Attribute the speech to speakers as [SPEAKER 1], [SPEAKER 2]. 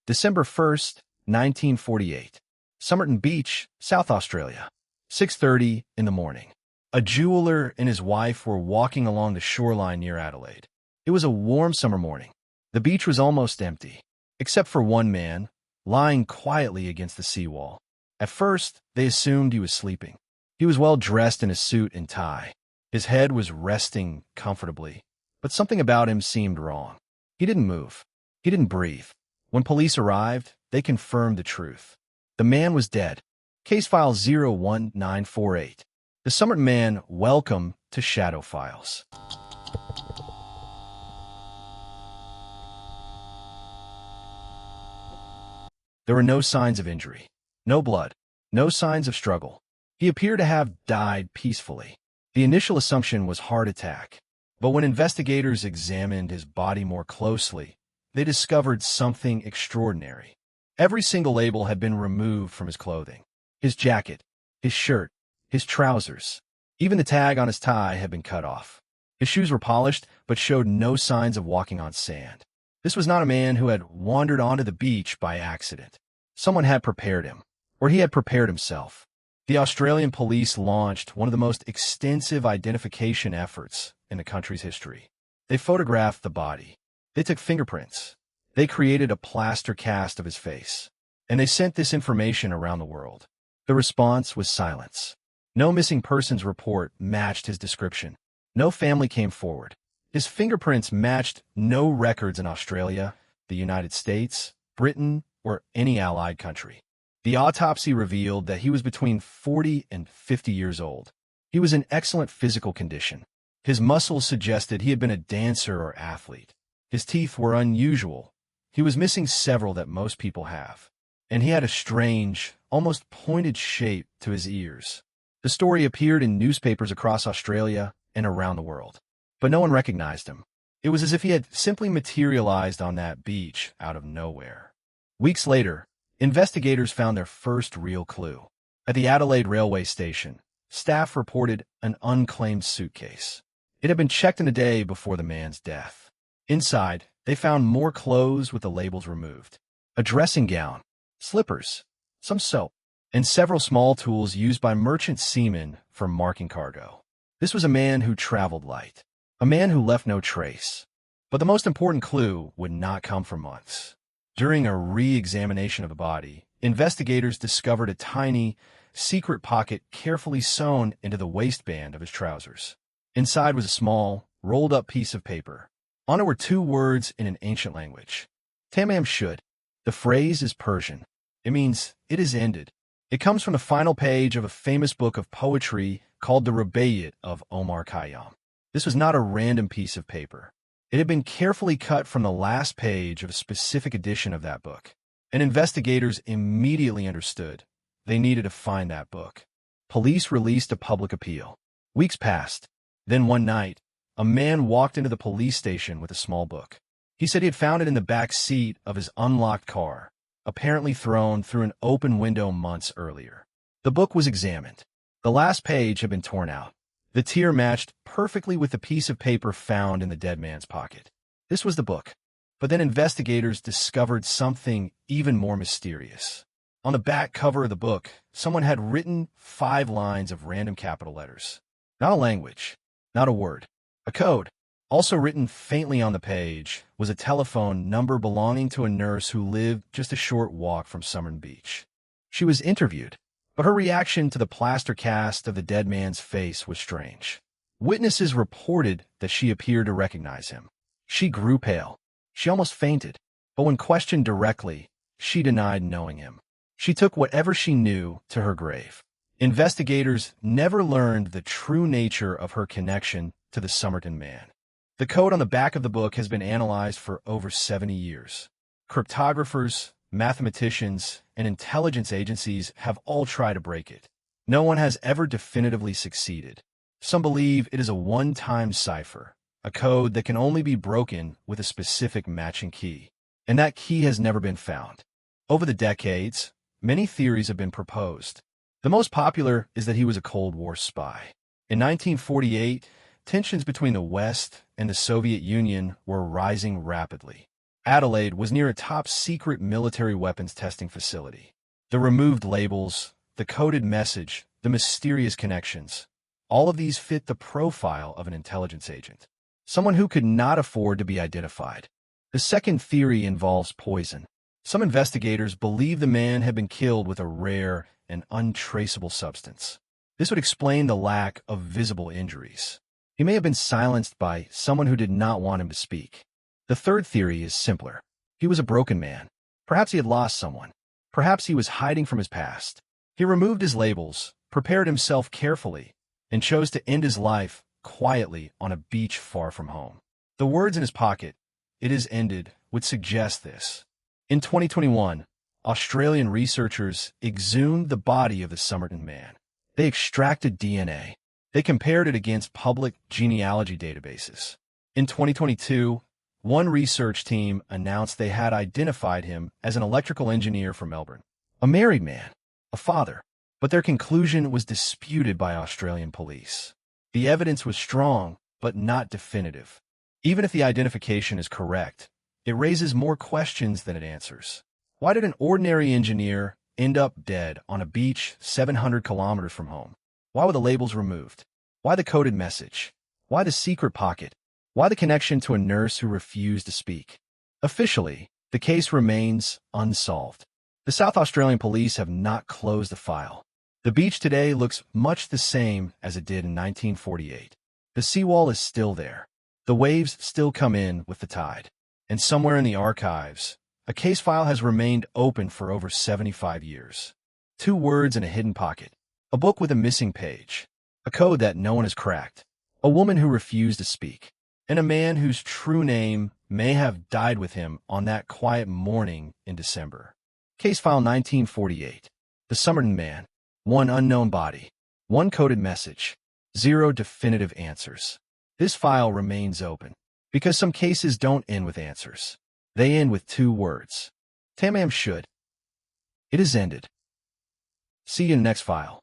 [SPEAKER 1] December 1st, 1948. Somerton Beach, South Australia. 6:30 in the morning. A jeweler and his wife were walking along the shoreline near Adelaide. It was a warm summer morning. The beach was almost empty, except for one man, lying quietly against the seawall. At first, they assumed he was sleeping. He was well dressed in a suit and tie. His head was resting comfortably, but something about him seemed wrong. He didn't move. He didn't breathe. When police arrived, they confirmed the truth. The man was dead. Case file 01948. The Somerton Man, welcome to Shadow Files. There were no signs of injury, no blood, no signs of struggle. He appeared to have died peacefully. The initial assumption was heart attack, but when investigators examined his body more closely, they discovered something extraordinary. Every single label had been removed from his clothing. His jacket, his shirt, his trousers. Even the tag on his tie had been cut off. His shoes were polished, but showed no signs of walking on sand. This was not a man who had wandered onto the beach by accident. Someone had prepared him, or he had prepared himself. The Australian police launched one of the most extensive identification efforts in the country's history. They photographed the body. They took fingerprints. They created a plaster cast of his face. And they sent this information around the world. The response was silence. No missing persons report matched his description. No family came forward. His fingerprints matched no records in Australia, the United States, Britain, or any allied country. The autopsy revealed that he was between 40 and 50 years old. He was in excellent physical condition. His muscles suggested he had been a dancer or athlete. His teeth were unusual. He was missing several that most people have. And he had a strange, almost pointed shape to his ears. The story appeared in newspapers across Australia and around the world. But no one recognized him. It was as if he had simply materialized on that beach out of nowhere. Weeks later, investigators found their first real clue. At the Adelaide railway station, staff reported an unclaimed suitcase. It had been checked in the day before the man's death. Inside, they found more clothes with the labels removed, a dressing gown, slippers, some soap, and several small tools used by merchant seamen for marking cargo. This was a man who traveled light, a man who left no trace. But the most important clue would not come for months. During a re-examination of the body, investigators discovered a tiny, secret pocket carefully sewn into the waistband of his trousers. Inside was a small, rolled-up piece of paper. On it were two words in an ancient language. TAMAM SHUD. The phrase is Persian. It means, it is ended. It comes from the final page of a famous book of poetry called the Rubaiyat of Omar Khayyam. This was not a random piece of paper. It had been carefully cut from the last page of a specific edition of that book. And investigators immediately understood they needed to find that book. Police released a public appeal. Weeks passed. Then one night, a man walked into the police station with a small book. He said he had found it in the back seat of his unlocked car, apparently thrown through an open window months earlier. The book was examined. The last page had been torn out. The tear matched perfectly with the piece of paper found in the dead man's pocket. This was the book. But then investigators discovered something even more mysterious. On the back cover of the book, someone had written 5 lines of random capital letters. Not a language, not a word. A code. Also written faintly on the page was a telephone number belonging to a nurse who lived just a short walk from Somerton Beach. She was interviewed, but her reaction to the plaster cast of the dead man's face was strange. Witnesses reported that she appeared to recognize him. She grew pale. She almost fainted, but when questioned directly, she denied knowing him. She took whatever she knew to her grave. Investigators never learned the true nature of her connection to the Somerton Man. The code on the back of the book has been analyzed for over 70 years. Cryptographers, mathematicians, and intelligence agencies have all tried to break it. No one has ever definitively succeeded. Some believe it is a one-time cipher, a code that can only be broken with a specific matching key, and that key has never been found. Over the decades, many theories have been proposed. The most popular is that he was a Cold War spy. In 1948, tensions between the West and the Soviet Union were rising rapidly. Adelaide was near a top-secret military weapons testing facility. The removed labels, the coded message, the mysterious connections, all of these fit the profile of an intelligence agent, someone who could not afford to be identified. The second theory involves poison. Some investigators believe the man had been killed with a rare and untraceable substance. This would explain the lack of visible injuries. He may have been silenced by someone who did not want him to speak. The third theory is simpler. He was a broken man. Perhaps he had lost someone. Perhaps he was hiding from his past. He removed his labels, prepared himself carefully, and chose to end his life quietly on a beach far from home. The words in his pocket, "It is ended," would suggest this. In 2021, Australian researchers exhumed the body of the Somerton Man. They extracted DNA. They compared it against public genealogy databases. In 2022, one research team announced they had identified him as an electrical engineer from Melbourne, a married man, a father. But their conclusion was disputed by Australian police. The evidence was strong, but not definitive. Even if the identification is correct, it raises more questions than it answers. Why did an ordinary engineer end up dead on a beach 700 kilometers from home? Why were the labels removed? Why the coded message? Why the secret pocket? Why the connection to a nurse who refused to speak? Officially, the case remains unsolved. The South Australian police have not closed the file. The beach today looks much the same as it did in 1948. The seawall is still there. The waves still come in with the tide. And somewhere in the archives, a case file has remained open for over 75 years. 2 words in a hidden pocket. A book with a missing page. A code that no one has cracked. A woman who refused to speak. And a man whose true name may have died with him on that quiet morning in December. Case file 1948. The Somerton Man. 1 unknown body. 1 coded message. 0 definitive answers. This file remains open because some cases don't end with answers. They end with 2 words. TAMAM SHUD. It is ended. See you in the next file.